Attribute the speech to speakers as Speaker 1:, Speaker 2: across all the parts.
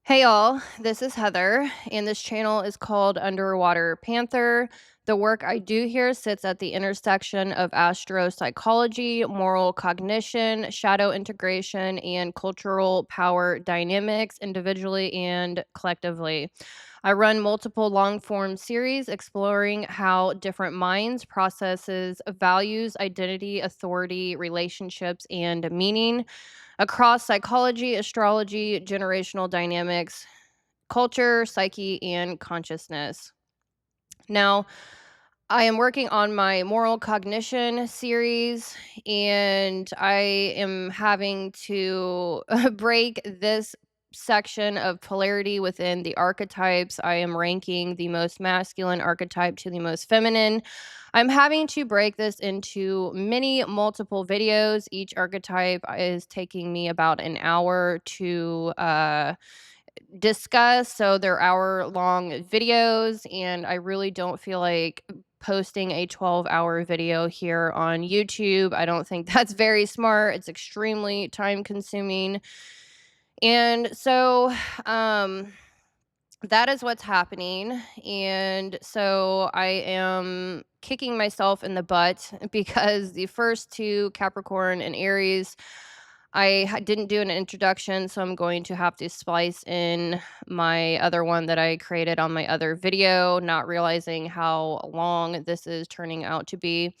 Speaker 1: Hey y'all, this is Heather, and this channel is called Underwater Panther. The work I do here sits at the intersection of astro-psychology, moral cognition, shadow integration, and cultural power dynamics, individually and collectively. I run multiple long-form series exploring how different minds processes values, identity, authority, relationships, and meaning across psychology, astrology, generational dynamics, culture, psyche, and consciousness. Now, I am working on my moral cognition series, and I am having to break this section of polarity within the archetypes. I am ranking the most masculine archetype to the most feminine. I'm having to break this into many multiple videos. Each archetype is taking me about an hour to discuss. So they're hour-long videos, and I really don't feel like posting a 12-hour video here on YouTube. I don't think that's very smart. It's extremely time-consuming. And so, um, that is what's happening. And so I am kicking myself in the butt because the first two, Capricorn and Aries, didn't do an introduction, so I'm going to have to splice in my other one that I created on my other video, not realizing how long this is turning out to be.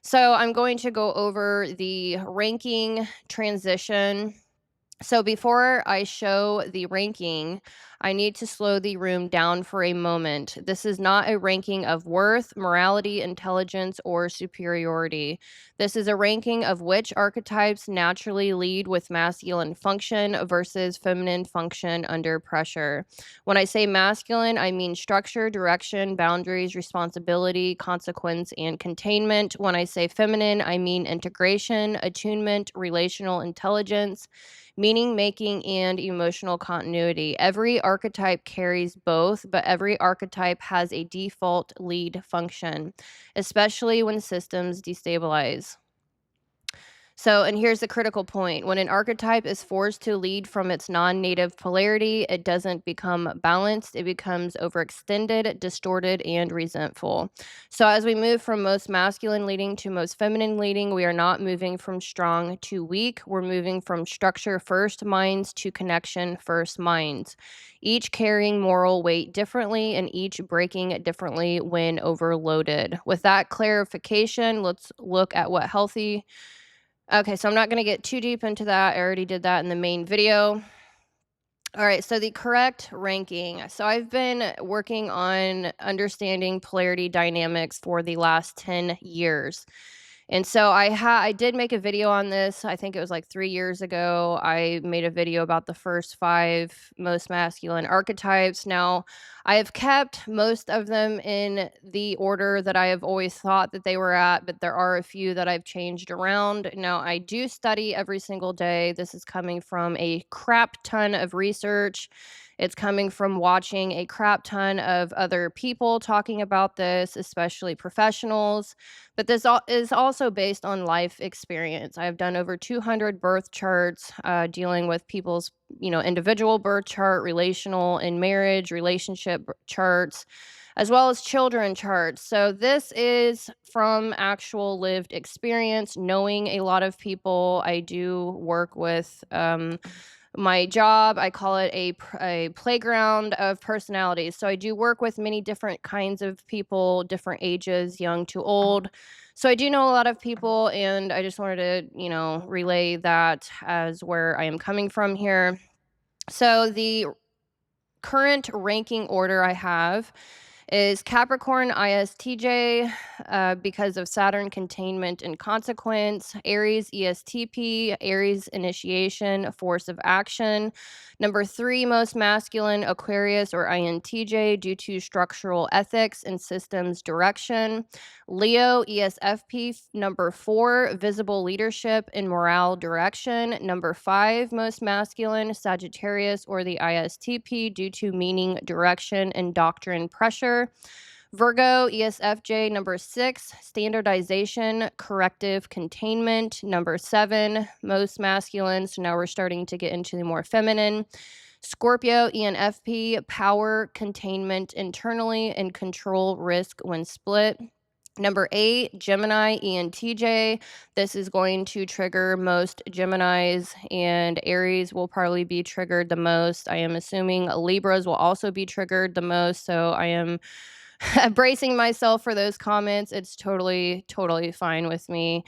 Speaker 1: So I'm going to go over the ranking transition. So before I show the ranking, I need to slow the room down for a moment. This is not a ranking of worth, morality, intelligence, or superiority. This is a ranking of which archetypes naturally lead with masculine function versus feminine function under pressure. When I say masculine, I mean structure, direction, boundaries, responsibility, consequence, and containment. When I say feminine, I mean integration, attunement, relational intelligence, meaning making, and emotional continuity. Every archetype carries both, but every archetype has a default lead function, especially when systems destabilize. So, and here's the critical point. When an archetype is forced to lead from its non-native polarity, it doesn't become balanced. It becomes overextended, distorted, and resentful. So as we move from most masculine leading to most feminine leading, we are not moving from strong to weak. We're moving from structure first minds to connection first minds, each carrying moral weight differently and each breaking differently when overloaded. With that clarification, let's look at what healthy. Okay, so I'm not gonna get too deep into that. I already did that in the main video. All right, so the correct ranking. So I've been working on understanding polarity dynamics for the last 10 years. And so I did make a video on this. I think it was like 3 years ago. I made a video about the first 5 most masculine archetypes. Now, I have kept most of them in the order that I have always thought that they were at, but there are a few that I've changed around. Now, I do study every single day. This is coming from a crap ton of research. It's coming from watching a crap ton of other people talking about this, especially professionals. But this is also based on life experience. I've done over 200 birth charts, dealing with people's, individual birth chart, relational and marriage, relationship charts, as well as children charts. So this is from actual lived experience, knowing a lot of people. I do work with my job. I call it a playground of personalities. So I do work with many different kinds of people, different ages, young to old. So I do know a lot of people, and I just wanted to, relay that as where I am coming from here. So the current ranking order I have is Capricorn ISTJ, because of Saturn containment and consequence, Aries ESTP, Aries initiation, force of action. Number 3, most masculine, Aquarius or INTJ, due to structural ethics and systems direction. Leo ESFP, number 4, visible leadership and morale direction. Number 5, most masculine, Sagittarius or the ISTP, due to meaning direction and doctrine pressure. Virgo ESFJ, number 6, standardization, corrective containment. Number 7, most masculine. So now we're starting to get into the more feminine. Scorpio, ENFP, power, containment internally, and control risk when split. Number 8, Gemini, ENTJ. This is going to trigger most Geminis, and Aries will probably be triggered the most. I am assuming Libras will also be triggered the most, so I am bracing myself for those comments. It's totally, totally fine with me.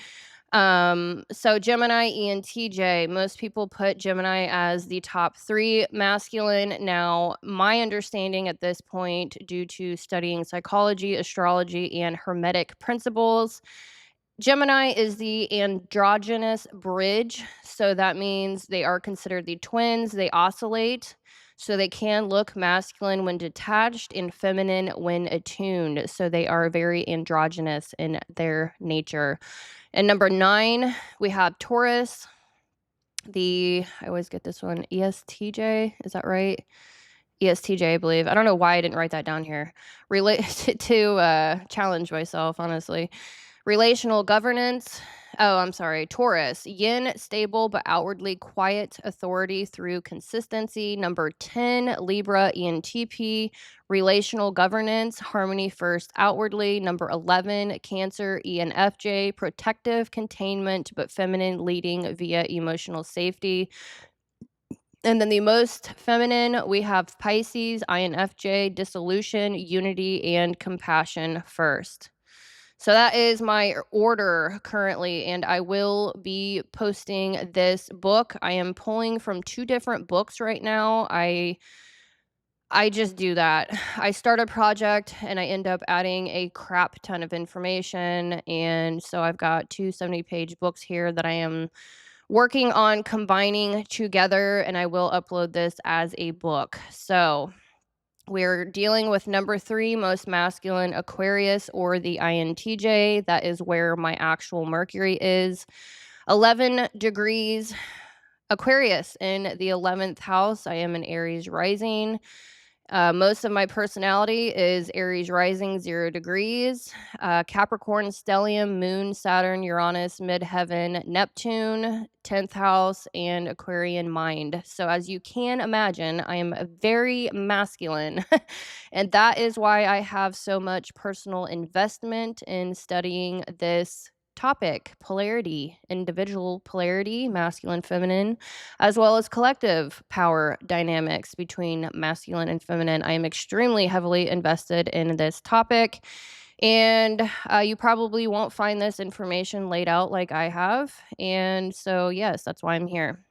Speaker 1: So Gemini, ENTJ, most people put Gemini as the top 3 masculine. Now, my understanding at this point, due to studying psychology, astrology, and hermetic principles, Gemini is the androgynous bridge. So that means they are considered the twins. They oscillate. So they can look masculine when detached and feminine when attuned. So they are very androgynous in their nature. And number 9, we have Taurus. I always get this one, ESTJ, is that right? ESTJ, I believe. I don't know why I didn't write that down here. Related to challenge myself, honestly. Relational governance. Oh, I'm sorry. Taurus, yin, stable but outwardly quiet authority through consistency. Number 10, Libra, ENTP, relational governance, harmony first outwardly. Number 11, Cancer, ENFJ, protective containment but feminine leading via emotional safety. And then the most feminine, we have Pisces, INFJ, dissolution, unity, and compassion first. So that is my order currently, and I will be posting this book. I am pulling from 2 different books right now. I just do that. I start a project and I end up adding a crap ton of information, and so I've got 2 70-page books here that I am working on combining together, and I will upload this as a book. So we're dealing with number 3, most masculine, Aquarius, or the INTJ. That is where my actual Mercury is. 11 degrees Aquarius in the 11th house. I am an Aries rising. Most of my personality is Aries rising, 0 degrees. Capricorn, stellium, moon, Saturn, Uranus, midheaven, Neptune, 10th house, and Aquarian mind. So, as you can imagine, I am a very masculine. And that is why I have so much personal investment in studying this topic, polarity, individual polarity, masculine, feminine, as well as collective power dynamics between masculine and feminine. I am extremely heavily invested in this topic, and you probably won't find this information laid out like I have. And so, yes, that's why I'm here.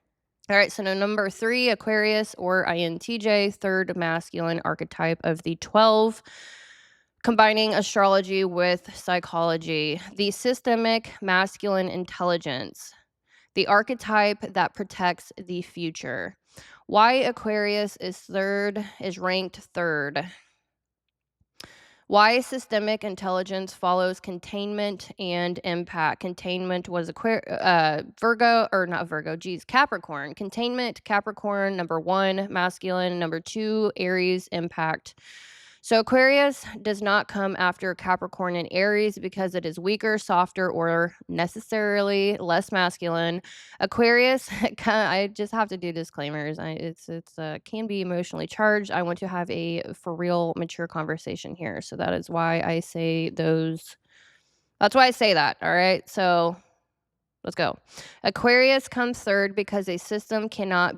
Speaker 1: All right, so number 3, Aquarius or INTJ, third masculine archetype of the 12, combining astrology with psychology, the systemic masculine intelligence, the archetype that protects the future. Why Aquarius is ranked third. Why systemic intelligence follows containment and impact. Containment was Capricorn. Containment, Capricorn, number 1, masculine, number 2, Aries, impact. So Aquarius does not come after Capricorn and Aries because it is weaker, softer, or necessarily less masculine. Aquarius, I just have to do disclaimers. It's can be emotionally charged. I want to have a for real mature conversation here, so that is why I say those. That's why I say that. All right, so let's go. Aquarius comes third because a system cannot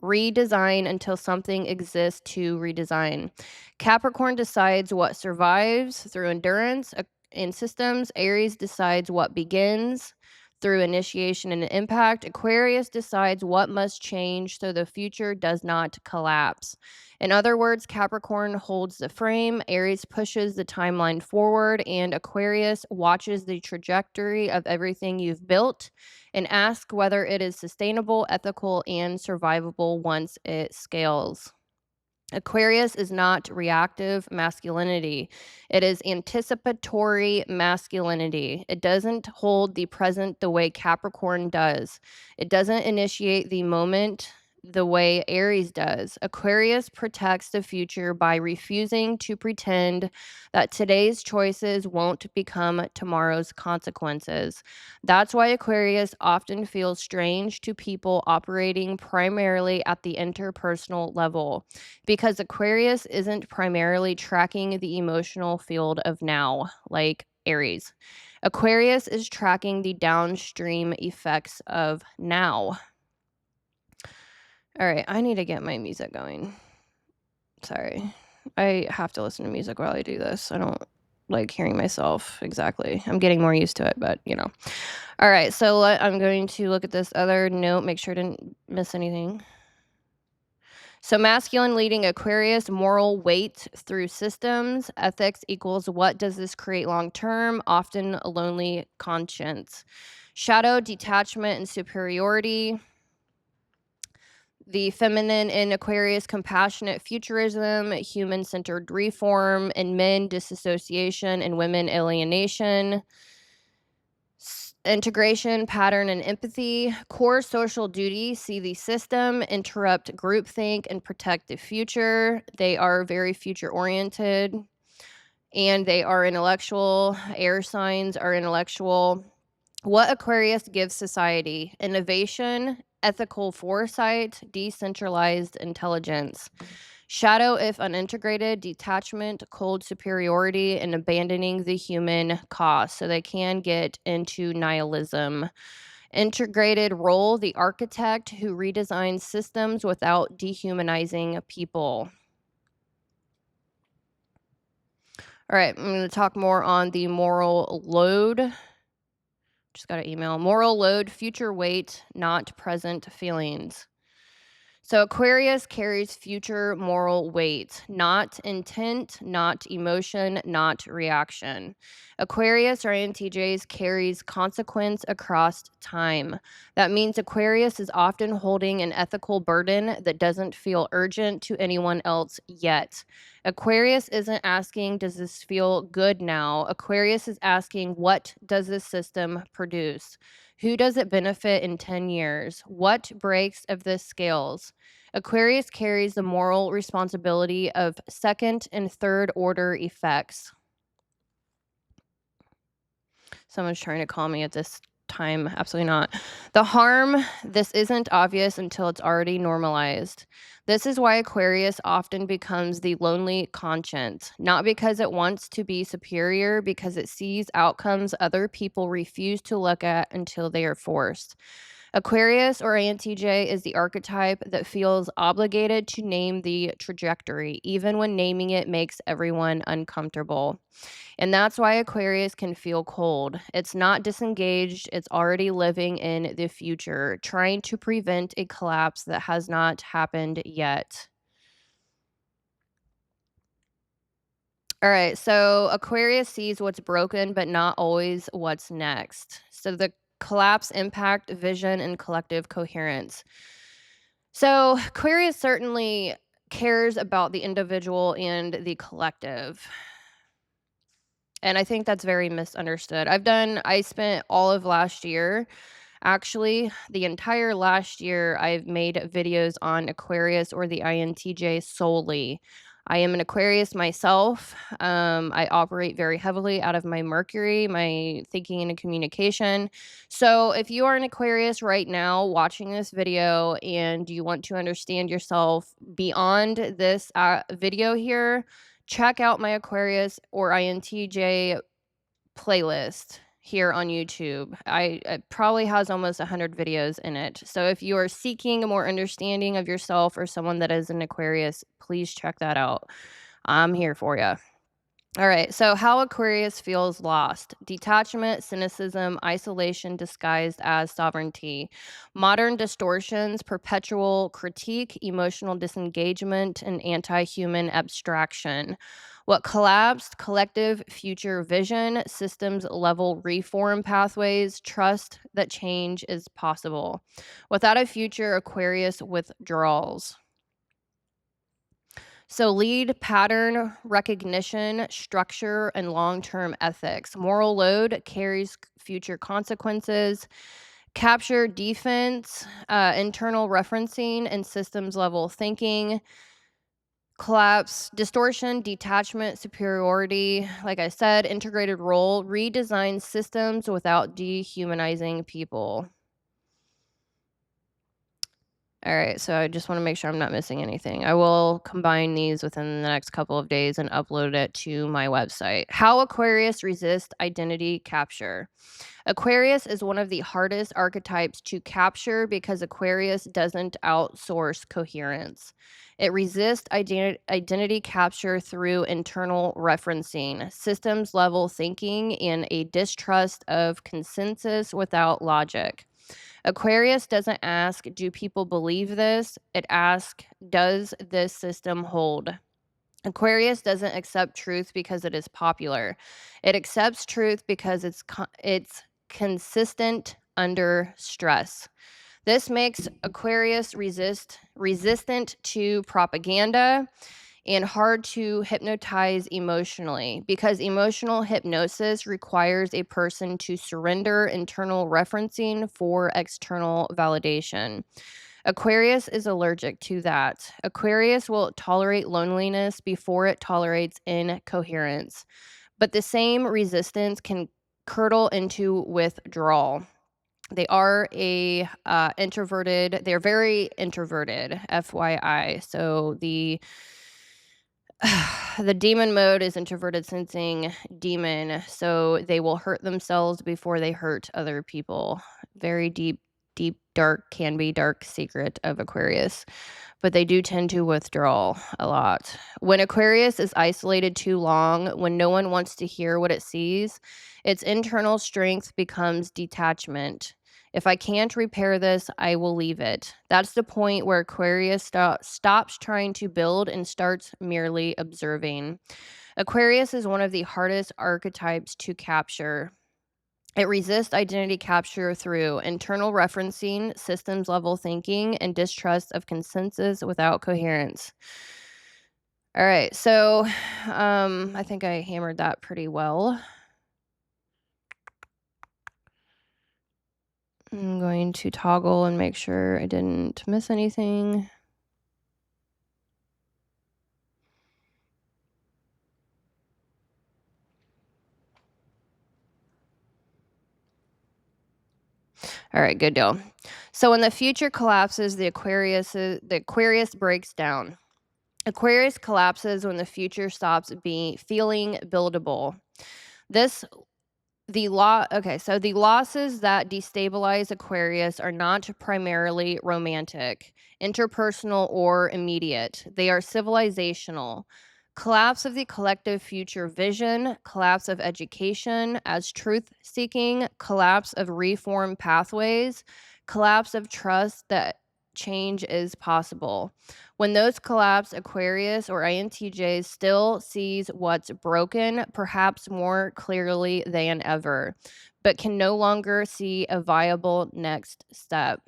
Speaker 1: redesign until something exists to redesign. Capricorn decides what survives through endurance in systems. Aries decides what begins through initiation and impact. Aquarius decides what must change so the future does not collapse. In other words, Capricorn holds the frame, Aries pushes the timeline forward, and Aquarius watches the trajectory of everything you've built and ask whether it is sustainable, ethical, and survivable once it scales. Aquarius is not reactive masculinity. It is anticipatory masculinity. It doesn't hold the present the way Capricorn does. It doesn't initiate the moment, the way Aries does. Aquarius protects the future by refusing to pretend that today's choices won't become tomorrow's consequences. That's why Aquarius often feels strange to people operating primarily at the interpersonal level, because Aquarius isn't primarily tracking the emotional field of now, like Aries. Aquarius is tracking the downstream effects of now. All right, I need to get my music going. Sorry. I have to listen to music while I do this. I don't like hearing myself exactly. I'm getting more used to it, but you know. All right, so I'm going to look at this other note, make sure I didn't miss anything. So masculine leading Aquarius, moral weight through systems, ethics equals what does this create long term, often a lonely conscience. Shadow, detachment, and superiority. The feminine in Aquarius, compassionate futurism, human-centered reform, and men, dissociation, and women, alienation. Integration, pattern, and empathy. Core social duty, see the system, interrupt groupthink, and protect the future. They are very future-oriented, and they are intellectual. Air signs are intellectual. What Aquarius gives society: innovation, ethical foresight, decentralized intelligence. Shadow, if unintegrated, detachment, cold superiority, and abandoning the human cost. So they can get into nihilism. Integrated role, the architect who redesigns systems without dehumanizing people. All right, I'm going to talk more on the moral load. Just got an email. Moral load, future weight, not present feelings. So Aquarius carries future moral weight, not intent, not emotion, not reaction. Aquarius or INTJs carries consequence across time. That means Aquarius is often holding an ethical burden that doesn't feel urgent to anyone else yet. Aquarius isn't asking, does this feel good now? Aquarius is asking, what does this system produce? Who does it benefit in 10 years? What breaks if this scales? Aquarius carries the moral responsibility of second and third order effects. Someone's trying to call me at this time. Absolutely not. The harm, this isn't obvious until it's already normalized. This is why Aquarius often becomes the lonely conscience, not because it wants to be superior, because it sees outcomes other people refuse to look at until they are forced. Aquarius or INTJ is the archetype that feels obligated to name the trajectory, even when naming it makes everyone uncomfortable. And that's why Aquarius can feel cold. It's not disengaged, it's already living in the future, trying to prevent a collapse that has not happened yet. All right, so Aquarius sees what's broken, but not always what's next. So the collapse, impact, vision, and collective coherence. So Aquarius certainly cares about the individual and the collective. And I think that's very misunderstood. I spent all of last year, actually, the entire last year, I've made videos on Aquarius or the INTJ solely. I am an Aquarius myself. I operate very heavily out of my Mercury, my thinking and communication. So if you are an Aquarius right now watching this video and you want to understand yourself beyond this video here, check out my Aquarius or INTJ playlist here on YouTube. It probably has almost 100 videos in it. So if you are seeking a more understanding of yourself or someone that is an Aquarius, please check that out. I'm here for you. All right, so how Aquarius feels lost: detachment, cynicism, isolation disguised as sovereignty, modern distortions, perpetual critique, emotional disengagement, and anti-human abstraction. What collapsed: collective future vision, systems level reform pathways, trust that change is possible. Without a future, Aquarius withdrawals. So lead, pattern recognition, structure, and long-term ethics. Moral load carries future consequences. Capture, defense, internal referencing, and systems level thinking. Collapse, distortion, detachment, superiority. Like I said, integrated role, redesign systems without dehumanizing people. All right, so I just want to make sure I'm not missing anything. I will combine these within the next couple of days and upload it to my website. How Aquarius resist identity capture. Aquarius is one of the hardest archetypes to capture because Aquarius doesn't outsource coherence. It resists identity capture through internal referencing, systems level thinking, and a distrust of consensus without logic. Aquarius doesn't ask, do people believe this? It asks, does this system hold? Aquarius doesn't accept truth because it is popular. It accepts truth because it's consistent under stress. This makes Aquarius resistant to propaganda and hard to hypnotize emotionally because emotional hypnosis requires a person to surrender internal referencing for external validation. Aquarius is allergic to that. Aquarius will tolerate loneliness before it tolerates incoherence, but the same resistance can curdle into withdrawal. They are introverted. They're very introverted, FYI. So the demon mode is introverted sensing demon, so they will hurt themselves before they hurt other people. Very deep, dark, can be dark secret of Aquarius, but they do tend to withdraw a lot. When Aquarius is isolated too long, when no one wants to hear what it sees, its internal strength becomes detachment. If I can't repair this, I will leave it. That's the point where Aquarius stops trying to build and starts merely observing. Aquarius is one of the hardest archetypes to capture. It resists identity capture through internal referencing, systems level thinking, and distrust of consensus without coherence. All right, so I think I hammered that pretty well. I'm going to toggle and make sure I didn't miss anything. All right, good deal. So when the future collapses, the Aquarius breaks down. Aquarius collapses when the future stops feeling buildable. This so the losses that destabilize Aquarius are not primarily romantic, interpersonal, or immediate. They are civilizational. Collapse of the collective future vision, collapse of education as truth seeking, collapse of reform pathways, collapse of trust that change is possible. When those collapse, Aquarius or INTJ still sees what's broken, perhaps more clearly than ever, but can no longer see a viable next step.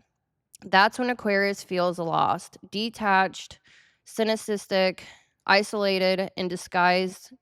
Speaker 1: That's when Aquarius feels lost, detached, cynicistic, isolated, and disguised,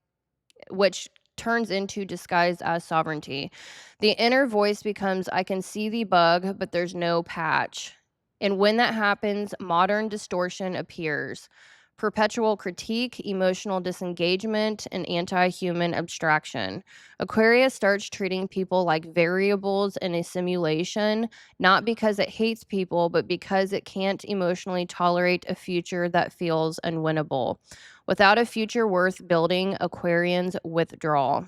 Speaker 1: which turns into disguised as sovereignty. The inner voice becomes, I can see the bug, but there's no patch. And when that happens, modern distortion appears. Perpetual critique, emotional disengagement, and anti human abstraction. Aquarius starts treating people like variables in a simulation, not because it hates people, but because it can't emotionally tolerate a future that feels unwinnable. Without a future worth building, Aquarians withdraw.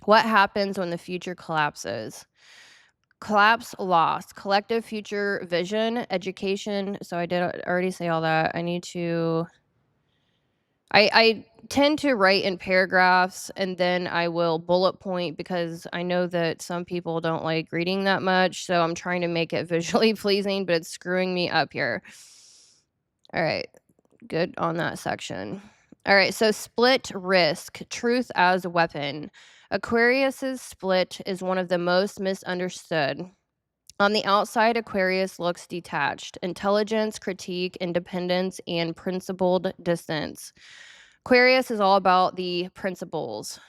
Speaker 1: What happens when the future collapses? Collapse, loss, collective future vision, education. So I did already say all that. I tend to write in paragraphs and then I will bullet point because I know that some people don't like reading that much. So I'm trying to make it visually pleasing, but it's screwing me up here. All right, good on that section. All right, so split risk, truth as a weapon. Aquarius's split is one of the most misunderstood. On the outside, Aquarius looks detached, intelligence, critique, independence, and principled distance. Aquarius is all about the principles.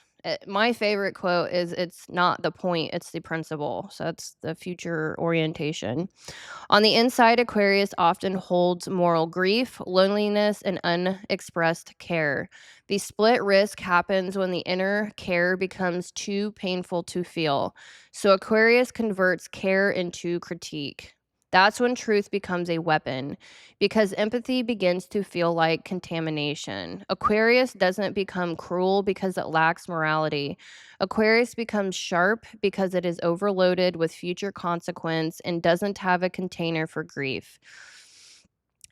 Speaker 1: My favorite quote is, "It's not the point, it's the principle." So that's the future orientation. On the inside, Aquarius often holds moral grief, loneliness, and unexpressed care. The split risk happens when the inner care becomes too painful to feel. So Aquarius converts care into critique. That's when truth becomes a weapon, because empathy begins to feel like contamination. Aquarius doesn't become cruel because it lacks morality. Aquarius becomes sharp because it is overloaded with future consequence and doesn't have a container for grief.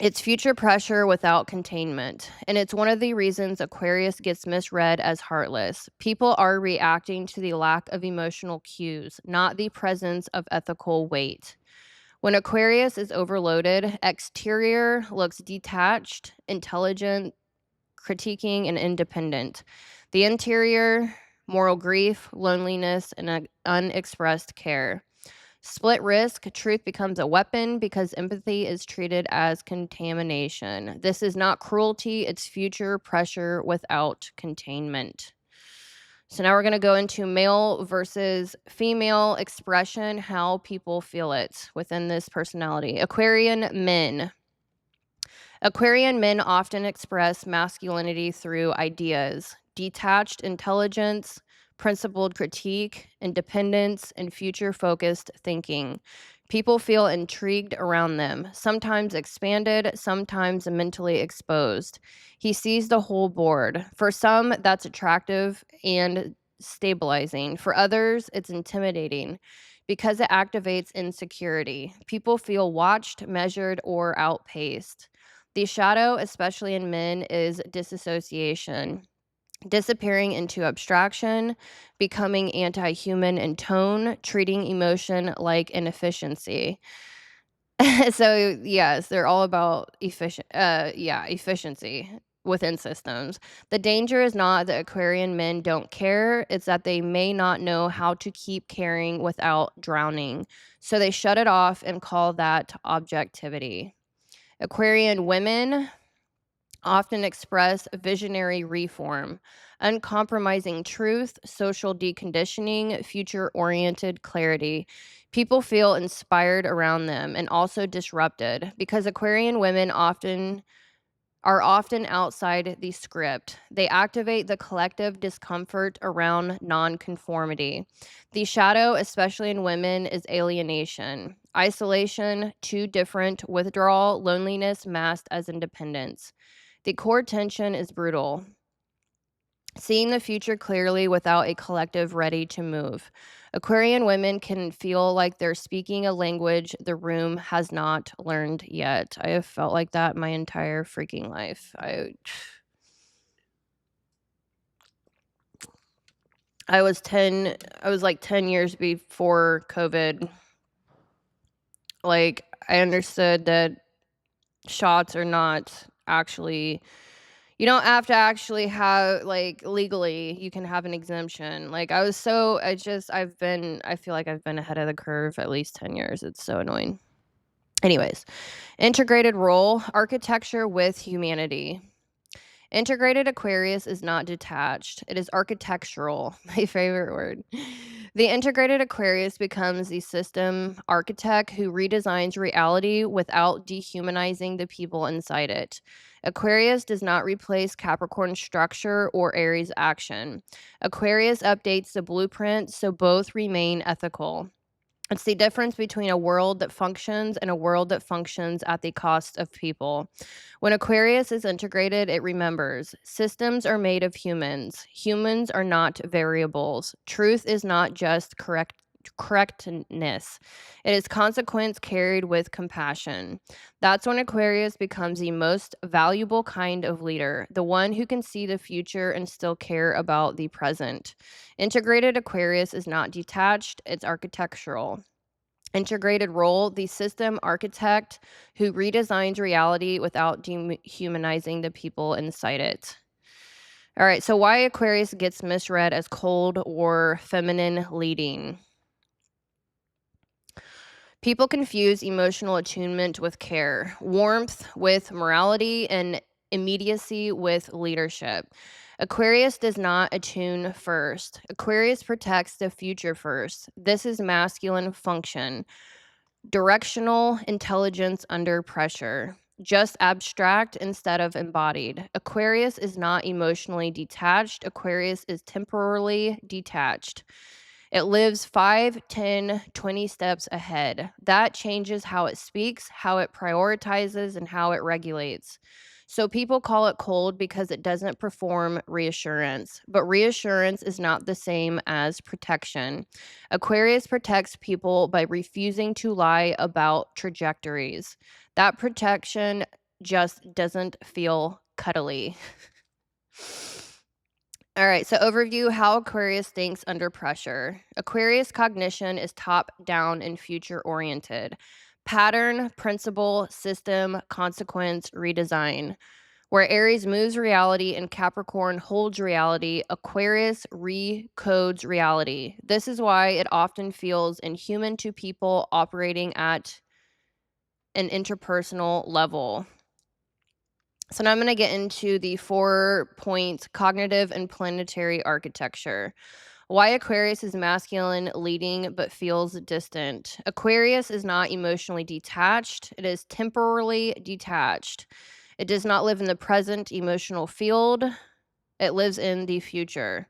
Speaker 1: It's future pressure without containment. And it's one of the reasons Aquarius gets misread as heartless. People are reacting to the lack of emotional cues, not the presence of ethical weight. When Aquarius is overloaded, exterior looks detached, intelligent, critiquing, and independent. The interior, moral grief, loneliness, and unexpressed care. Split risk, truth becomes a weapon because empathy is treated as contamination. This is not cruelty, it's future pressure without containment. So now we're going to go into male versus female expression, how people feel it within this personality. Aquarian men. Aquarian men often express masculinity through ideas, detached intelligence, principled critique, independence, and future focused thinking. People feel intrigued around them, sometimes expanded, sometimes mentally exposed. He sees the whole board. For some, that's attractive and stabilizing. For others, it's intimidating because it activates insecurity. People feel watched, measured, or outpaced. The shadow, especially in men, is disassociation, disappearing into abstraction, becoming anti-human in tone, treating emotion like inefficiency. So, yes, they're all about efficiency within systems. The danger is not that Aquarian men don't care, it's that they may not know how to keep caring without drowning. So they shut it off and call that objectivity. Aquarian women often express visionary reform, uncompromising truth, social deconditioning, future oriented clarity. People feel inspired around them and also disrupted because Aquarian women often outside the script. They activate the collective discomfort around nonconformity. The shadow, especially in women, is alienation, isolation, too different, withdrawal, loneliness masked as independence. The core tension is brutal. Seeing the future clearly without a collective ready to move. Aquarian women can feel like they're speaking a language the room has not learned yet. I have felt like that my entire freaking life. I was like 10 years before COVID. Like, I understood that shots are not actually, you don't have to actually have, like, legally, you can have an exemption. Like, I feel like I've been ahead of the curve at least 10 years. It's so annoying. Anyways, integrated role, architecture with humanity. Integrated Aquarius is not detached. It is architectural, my favorite word. The integrated Aquarius becomes the system architect who redesigns reality without dehumanizing the people inside it. Aquarius does not replace Capricorn structure or Aries action. Aquarius updates the blueprint so both remain ethical. It's the difference between a world that functions and a world that functions at the cost of people. When Aquarius is integrated, it remembers systems are made of humans. Humans are not variables. Truth is not just correctness. It is consequence carried with compassion. That's when Aquarius becomes the most valuable kind of leader, the one who can see the future and still care about the present. Integrated Aquarius is not detached, it's architectural. Integrated role, the system architect who redesigns reality without dehumanizing the people inside it. All right, so why Aquarius gets misread as cold or feminine leading. People confuse emotional attunement with care, warmth with morality, and immediacy with leadership. Aquarius does not attune first. Aquarius protects the future first. This is masculine function. Directional intelligence under pressure. Just abstract instead of embodied. Aquarius is not emotionally detached. Aquarius is temporally detached. It lives 5, 10, 20 steps ahead. That changes how it speaks, how it prioritizes, and how it regulates. So people call it cold because it doesn't perform reassurance. But reassurance is not the same as protection. Aquarius protects people by refusing to lie about trajectories. That protection just doesn't feel cuddly. All right, so overview how Aquarius thinks under pressure. Aquarius cognition is top down and future oriented. Pattern, principle, system, consequence, redesign. Where Aries moves reality and Capricorn holds reality, Aquarius recodes reality. This is why it often feels inhuman to people operating at an interpersonal level. So now I'm going to get into the 4-point cognitive and planetary architecture. Why Aquarius is masculine leading but feels distant. Aquarius is not emotionally detached. It is temporally detached. It does not live in the present emotional field. It lives in the future.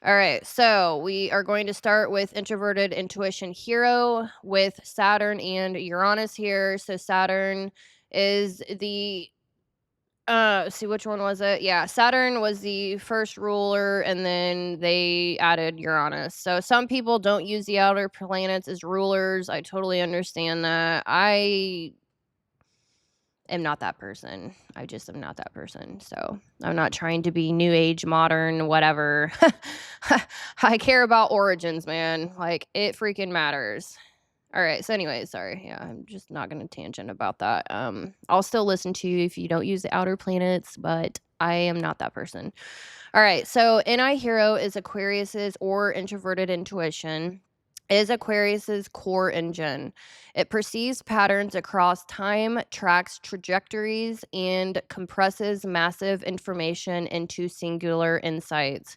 Speaker 1: All right, so we are going to start with introverted intuition hero with Saturn and Uranus here. So Saturn is the see, which one was it? Yeah, Saturn was the first ruler, and then they added Uranus. So some people don't use the outer planets as rulers. I totally understand that. I am not that person. I just am not that person. So I'm not trying to be new age, modern, whatever. I care about origins, man. Like, it freaking matters. All right. So anyways, sorry. Yeah, I'm just not going to tangent about that. I'll still listen to you if you don't use the outer planets, but I am not that person. All right. So NI hero is Aquarius's or introverted intuition is Aquarius's core engine. It perceives patterns across time, tracks trajectories, and compresses massive information into singular insights.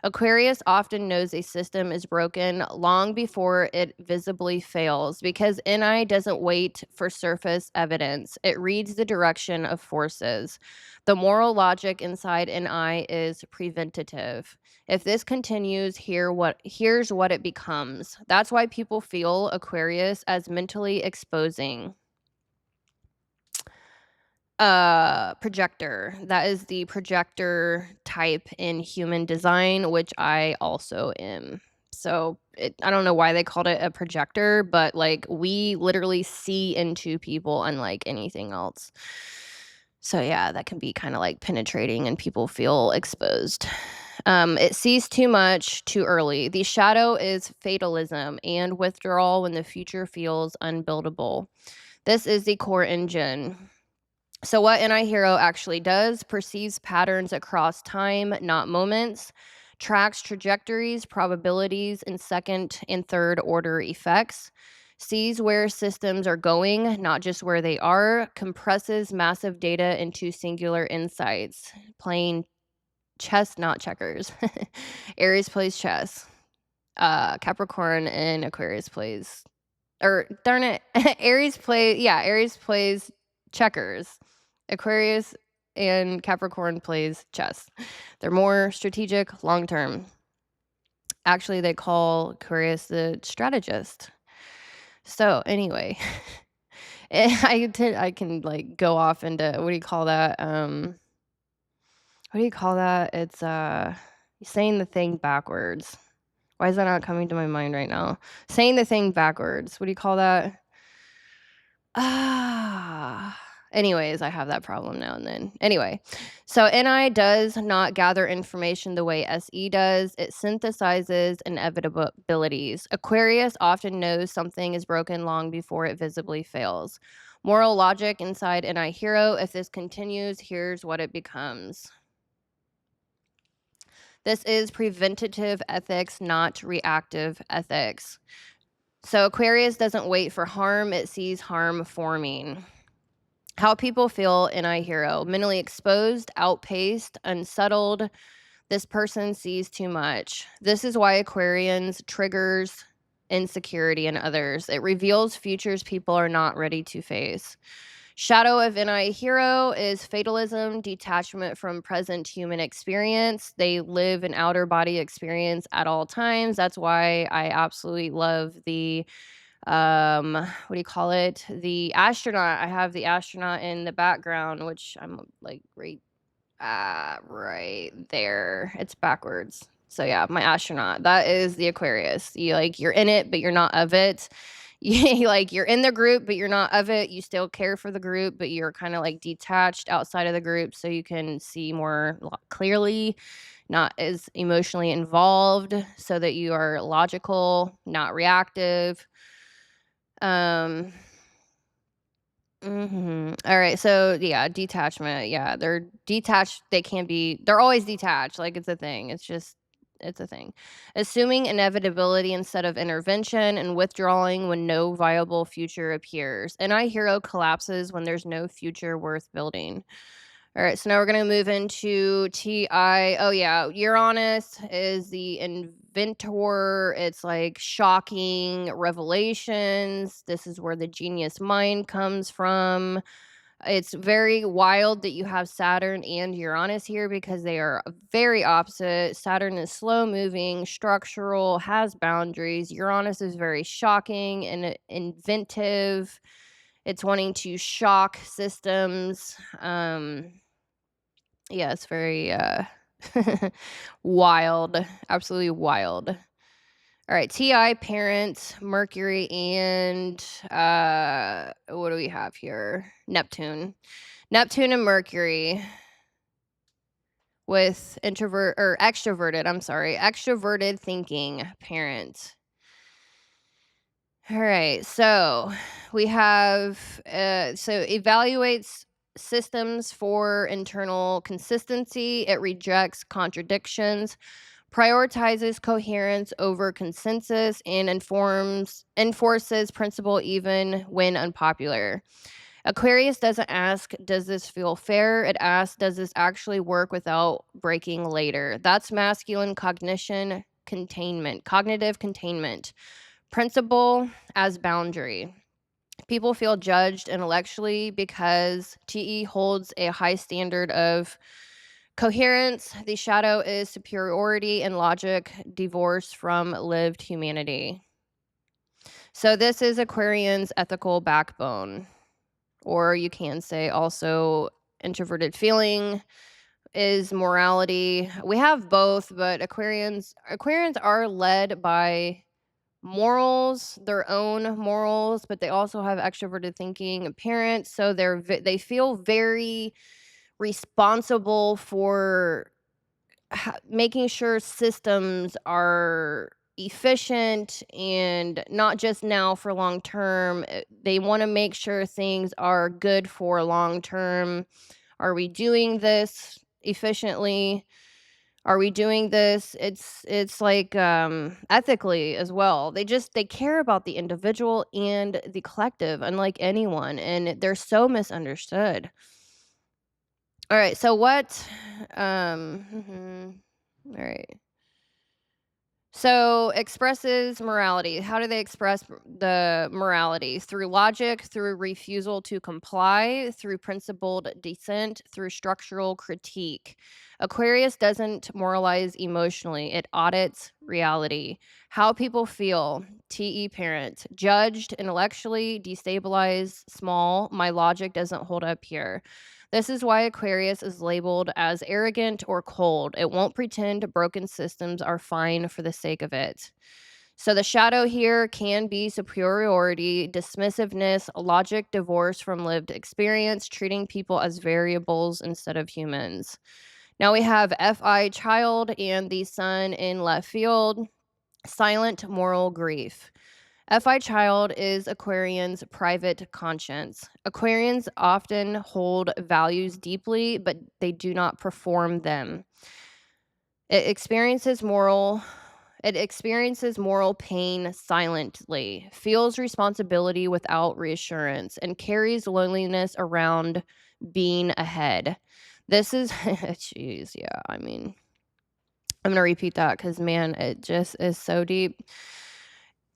Speaker 1: Aquarius often knows a system is broken long before it visibly fails because NI doesn't wait for surface evidence. It reads the direction of forces. The moral logic inside NI is preventative. If this continues, here's what it becomes. That's why people feel Aquarius as mentally exposing. Projector. That is the projector type in human design, which I also am. So I don't know why they called it a projector, but like we literally see into people unlike anything else. So yeah, that can be kind of like penetrating and people feel exposed. It sees too much too early. The shadow is fatalism and withdrawal when the future feels unbuildable. This is the core engine. So what NI Hero actually does, perceives patterns across time, not moments, tracks trajectories, probabilities, and second and third order effects, sees where systems are going, not just where they are, compresses massive data into singular insights, playing chess, not checkers. Aries plays chess. Capricorn and Aquarius plays, or darn it, Aries plays checkers. Aquarius and Capricorn plays chess. They're more strategic, long term. Actually, they call Aquarius the strategist. So anyway, I can like go off into what do you call that? What do you call that? It's saying the thing backwards. Why is that not coming to my mind right now? Saying the thing backwards. What do you call that? Ah. Anyways, I have that problem now and then. Anyway, so NI does not gather information the way SE does. It synthesizes inevitabilities. Aquarius often knows something is broken long before it visibly fails. Moral logic inside NI Hero. If this continues, here's what it becomes. This is preventative ethics, not reactive ethics. So Aquarius doesn't wait for harm, it sees harm forming. How people feel in I Hero. Mentally exposed, outpaced, unsettled. This person sees too much. This is why Aquarians triggers insecurity in others. It reveals futures people are not ready to face. Shadow of NI Hero is fatalism, detachment from present human experience. They live an outer body experience at all times. That's why I absolutely love the what do you call it? The astronaut. I have the astronaut in the background, which I'm like right there. It's backwards. So yeah, my astronaut. That is the Aquarius. You're in it, but you're not of it. You're in the group, but you're not of it. You still care for the group, but you're kind of like detached outside of the group so you can see more clearly, not as emotionally involved, so that you are logical, not reactive. Um Alright, so, yeah, detachment, yeah, they're detached, they're always detached, like, it's a thing, it's a thing. Assuming inevitability instead of intervention and withdrawing when no viable future appears. An I Hero collapses when there's no future worth building. Alright, so now we're gonna move into TI. Oh, yeah, Uranus is the inventor. It's, like, shocking revelations. This is where the genius mind comes from. It's very wild that you have Saturn and Uranus here because they are very opposite. Saturn is slow moving, structural, has boundaries. Uranus is very shocking and inventive. It's wanting to shock systems. Yeah, it's very wild, absolutely wild. All right, TI, parent, Mercury, and what do we have here? Neptune. Neptune and Mercury with extroverted thinking parent. All right, so we have so evaluates systems for internal consistency. It rejects contradictions, prioritizes coherence over consensus, and enforces principle even when unpopular. Aquarius doesn't ask, does this feel fair? It asks, does this actually work without breaking later? That's masculine cognitive containment. Principle as boundary. People feel judged intellectually because TE holds a high standard of coherence. The shadow is superiority and logic divorced from lived humanity. So this is Aquarian's ethical backbone. Or you can say also introverted feeling is morality. We have both, but Aquarians are led by morals, their own morals, but they also have extroverted thinking parents, so they feel very responsible for making sure systems are efficient and not just now for long term. They want to make sure things are good for long term. Are we doing this efficiently? Are we doing this? It's like ethically as well. They care about the individual and the collective, unlike anyone, and they're so misunderstood. All right, so what? All right. So expresses morality. How do they express the morality? Through logic, through refusal to comply, through principled dissent, through structural critique. Aquarius doesn't moralize emotionally, it audits reality. How people feel. TE parent. Judged intellectually, destabilized, small. My logic doesn't hold up here. This is why Aquarius is labeled as arrogant or cold. It won't pretend broken systems are fine for the sake of it. So the shadow here can be superiority, dismissiveness, logic divorced from lived experience, treating people as variables instead of humans. Now we have FI child and the sun in left field, silent moral grief. FI child is Aquarian's private conscience. Aquarians often hold values deeply, but they do not perform them. It experiences moral It experiences moral pain silently, feels responsibility without reassurance, and carries loneliness around being ahead. This is, jeez, yeah, I mean, I'm going to repeat that because, man, it just is so deep.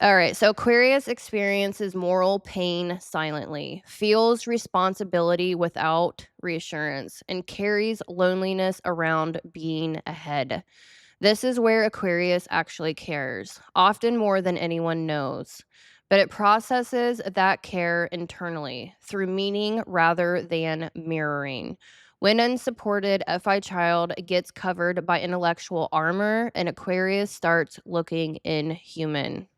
Speaker 1: All right, so Aquarius experiences moral pain silently, feels responsibility without reassurance, and carries loneliness around being ahead. This is where Aquarius actually cares, often more than anyone knows. But it processes that care internally through meaning rather than mirroring. When unsupported, FI child gets covered by intellectual armor, and Aquarius starts looking inhuman.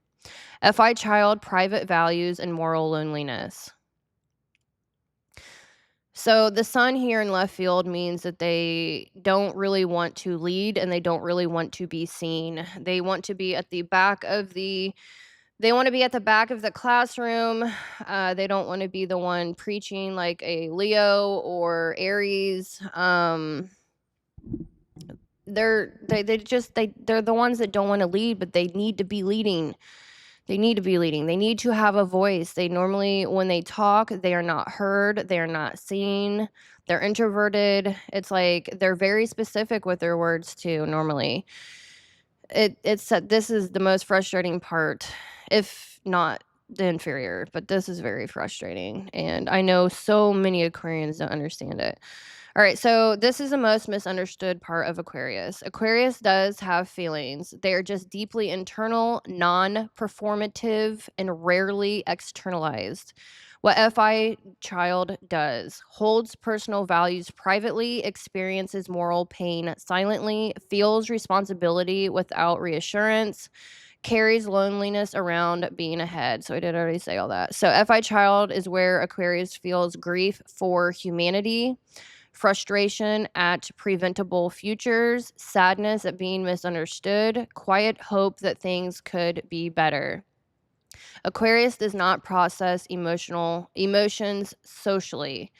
Speaker 1: FI child, private values, and moral loneliness. So the sun here in left field means that they don't really want to lead and they don't really want to be seen. They want to be at the back of the classroom. They don't want to be the one preaching like a Leo or Aries. They're the ones that don't want to lead, but they need to be leading. They need to be leading. They need to have a voice. They normally, when they talk, they are not heard. They are not seen. They're introverted. It's like they're very specific with their words too, normally. This is the most frustrating part, if not the inferior, but this is very frustrating. And I know so many Aquarians don't understand it. All right, so this is the most misunderstood part of Aquarius. Aquarius does have feelings. They are just deeply internal, non-performative, and rarely externalized. What FI child does holds personal values privately, experiences moral pain silently, feels responsibility without reassurance, carries loneliness around being ahead. So I did already say all that. So FI child is where Aquarius feels grief for humanity, frustration at preventable futures, sadness at being misunderstood, quiet hope that things could be better. Aquarius does not process emotions socially.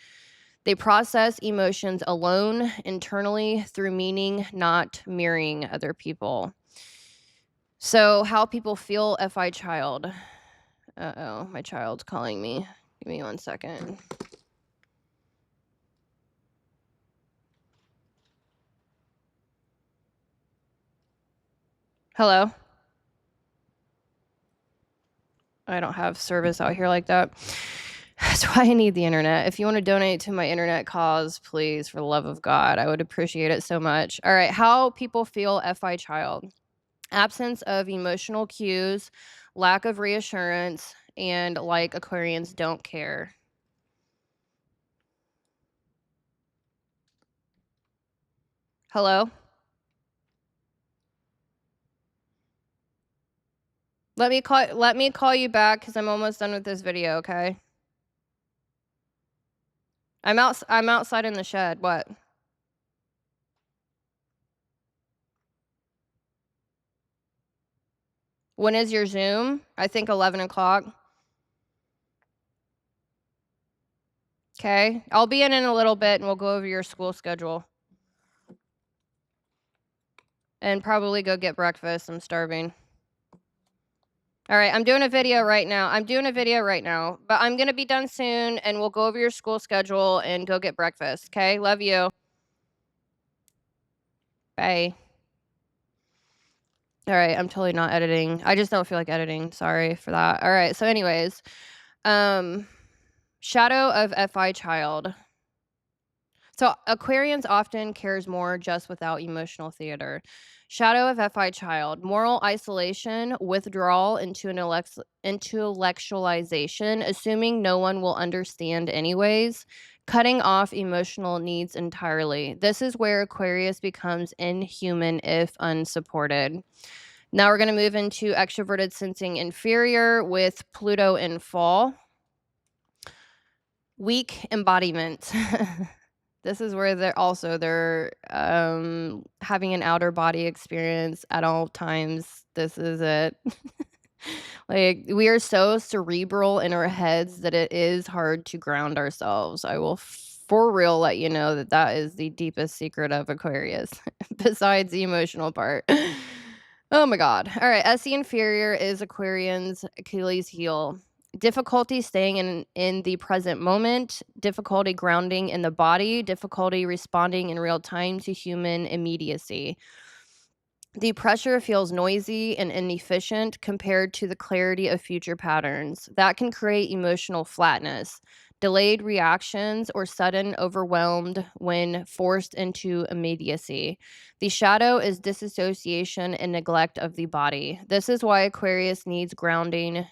Speaker 1: They process emotions alone, internally, through meaning, not mirroring other people. So, how people feel FI child. Uh-oh, my child's calling me. Give me 1 second. Hello? I don't have service out here like that. That's why I need the internet. If you want to donate to my internet cause, please, for the love of God, I would appreciate it so much. All right, how people feel FI child. Absence of emotional cues, lack of reassurance, and like Aquarians don't care. Hello? Let me call you back because I'm almost done with this video, okay? I'm outside in the shed. What? When is your Zoom? I think 11 o'clock. Okay. I'll be in a little bit and we'll go over your school schedule. And probably go get breakfast. I'm starving. All right, I'm doing a video right now. But I'm going to be done soon and we'll go over your school schedule and go get breakfast. Okay? Love you. Bye. All right, I'm totally not editing. I just don't feel like editing. Sorry for that. All right, so anyways, shadow of FI child. So Aquarians often cares more just without emotional theater. Shadow of FI child, moral isolation, withdrawal into an intellectualization, assuming no one will understand anyways, cutting off emotional needs entirely. This is where Aquarius becomes inhuman if unsupported. Now we're going to move into extroverted sensing inferior with Pluto in fall. Weak embodiment. This is where they're having an outer body experience at all times. This is it. Like, we are so cerebral in our heads that it is hard to ground ourselves. I will for real let you know that is the deepest secret of Aquarius, besides the emotional part. Oh my god. All right, SE inferior is Aquarian's Achilles heel. Difficulty staying in the present moment, difficulty grounding in the body, difficulty responding in real time to human immediacy. The pressure feels noisy and inefficient compared to the clarity of future patterns. That can create emotional flatness, delayed reactions, or sudden overwhelmed when forced into immediacy. The shadow is disassociation and neglect of the body. This is why Aquarius needs grounding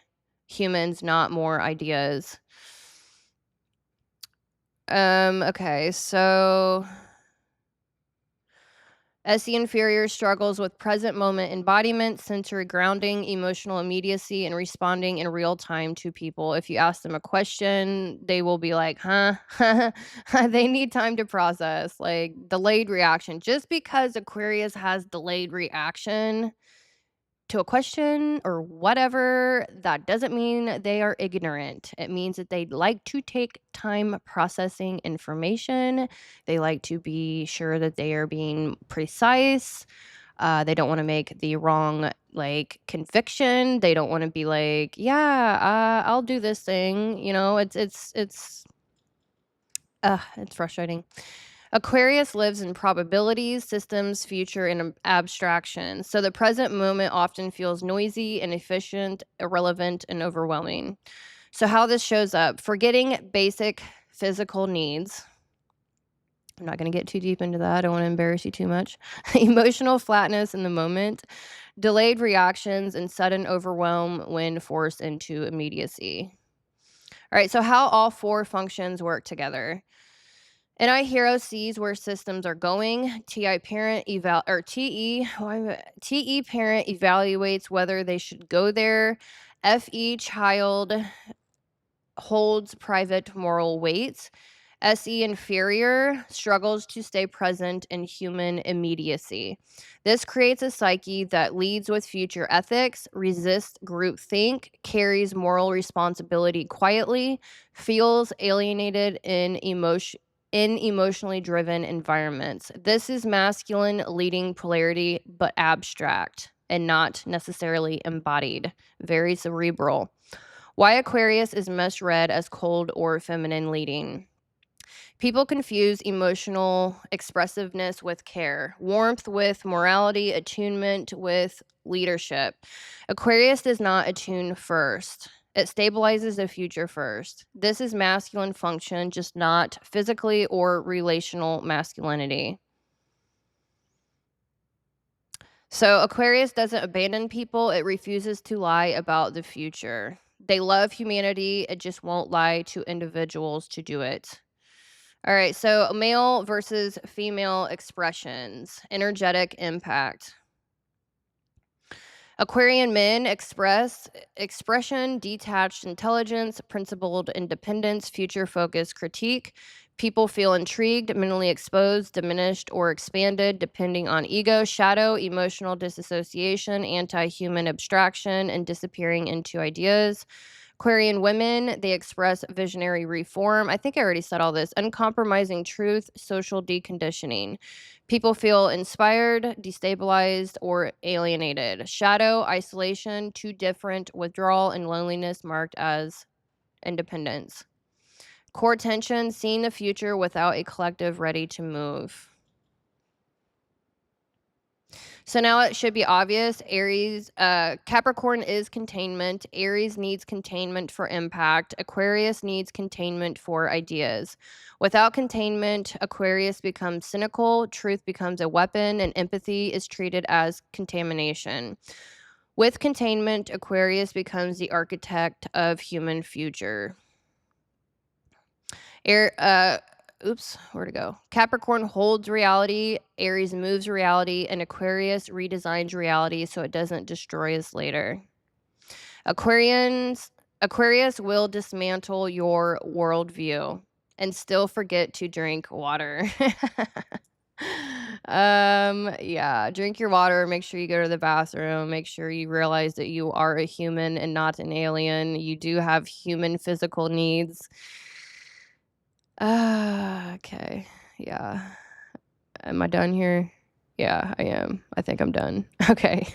Speaker 1: humans, not more ideas. Okay, so SE inferior struggles with present moment embodiment, sensory grounding, emotional immediacy, and responding in real time to people. If you ask them a question, they will be like, huh? They need time to process, like delayed reaction. Just because Aquarius has delayed reaction to a question or whatever, that doesn't mean they are ignorant. It means that they like to take time processing information. They like to be sure that they are being precise. They don't want to make the wrong like conviction. They don't want to be like, yeah, I'll do this thing. You know, it's frustrating. Aquarius lives in probabilities, systems, future, and abstraction. So the present moment often feels noisy, inefficient, irrelevant, and overwhelming. So, how this shows up: forgetting basic physical needs. I'm not going to get too deep into that. I don't want to embarrass you too much. Emotional flatness in the moment, delayed reactions, and sudden overwhelm when forced into immediacy. All right, so how all four functions work together. NI Hero sees where systems are going. TE parent evaluates whether they should go there. FE child holds private moral weight. SE inferior struggles to stay present in human immediacy. This creates a psyche that leads with future ethics, resists groupthink, carries moral responsibility quietly, feels alienated in emotionally driven environments. This is masculine leading polarity, but abstract and not necessarily embodied. Very cerebral. Why Aquarius is misread as cold or feminine leading. People confuse emotional expressiveness with care, warmth with morality, attunement with leadership. Aquarius does not attune first. It stabilizes the future first. This is masculine function, just not physically or relational masculinity. So Aquarius doesn't abandon people, it refuses to lie about the future. They love humanity, it just won't lie to individuals to do it. All right, so male versus female expressions, energetic impact. Aquarian men expression, detached intelligence, principled independence, future focused critique. People feel intrigued, mentally exposed, diminished, or expanded, depending on ego, shadow, emotional disassociation, anti human abstraction, and disappearing into ideas. Aquarian women, they express visionary reform. I think I already said all this. Uncompromising truth, social deconditioning. People feel inspired, destabilized, or alienated. Shadow, isolation, too different, withdrawal, and loneliness marked as independence. Core tension, seeing the future without a collective ready to move. So now it should be obvious. Aries, Capricorn is containment. Aries needs containment for impact. Aquarius needs containment for ideas. Without containment, Aquarius becomes cynical, truth becomes a weapon, and empathy is treated as contamination. With containment, Aquarius becomes the architect of human future. Where'd it go? Capricorn holds reality, Aries moves reality, and Aquarius redesigns reality so it doesn't destroy us later. Aquarius will dismantle your worldview and still forget to drink water. Yeah, drink your water, make sure you go to the bathroom, make sure you realize that you are a human and not an alien. You do have human physical needs. Okay. Yeah. Am I done here? Yeah, I am. I think I'm done. Okay.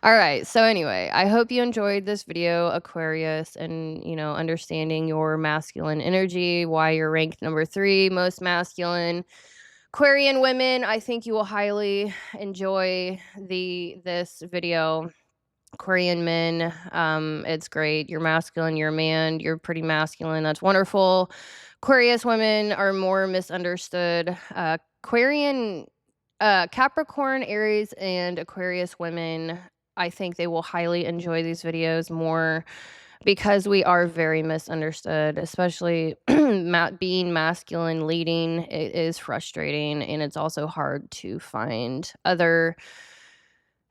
Speaker 1: All right. So anyway, I hope you enjoyed this video, Aquarius, and understanding your masculine energy, why you're ranked number 3 most masculine. Aquarian women, I think you will highly enjoy this video. Aquarian men, it's great. You're masculine, you're a man, you're pretty masculine. That's wonderful. Aquarius women are more misunderstood. Aquarian, Capricorn, Aries, and Aquarius women, I think they will highly enjoy these videos more because we are very misunderstood, especially being masculine, leading. It is frustrating, and it's also hard to find other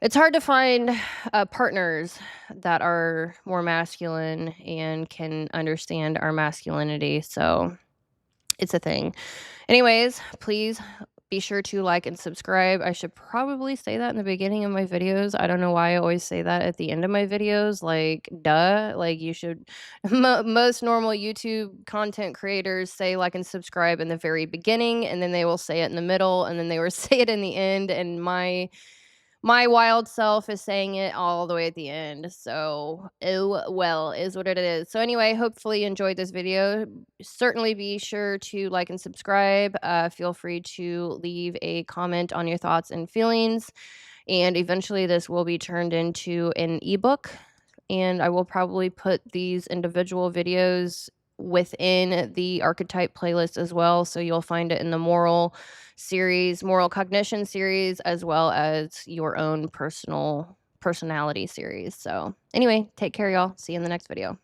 Speaker 1: it's hard to find, partners that are more masculine and can understand our masculinity, so it's a thing. Anyways, please be sure to like and subscribe. I should probably say that in the beginning of my videos. I don't know why I always say that at the end of my videos, like, duh, like, you should most normal YouTube content creators say like and subscribe in the very beginning, and then they will say it in the middle, and then they will say it in the end, and my wild self is saying it all the way at the end. So, oh well, is what it is. So anyway, hopefully you enjoyed this video. Certainly be sure to like and subscribe. Feel free to leave a comment on your thoughts and feelings. And eventually this will be turned into an ebook. And I will probably put these individual videos within the archetype playlist as well. So you'll find it in the moral cognition series, as well as your own personality series. So anyway, take care, y'all. See you in the next video.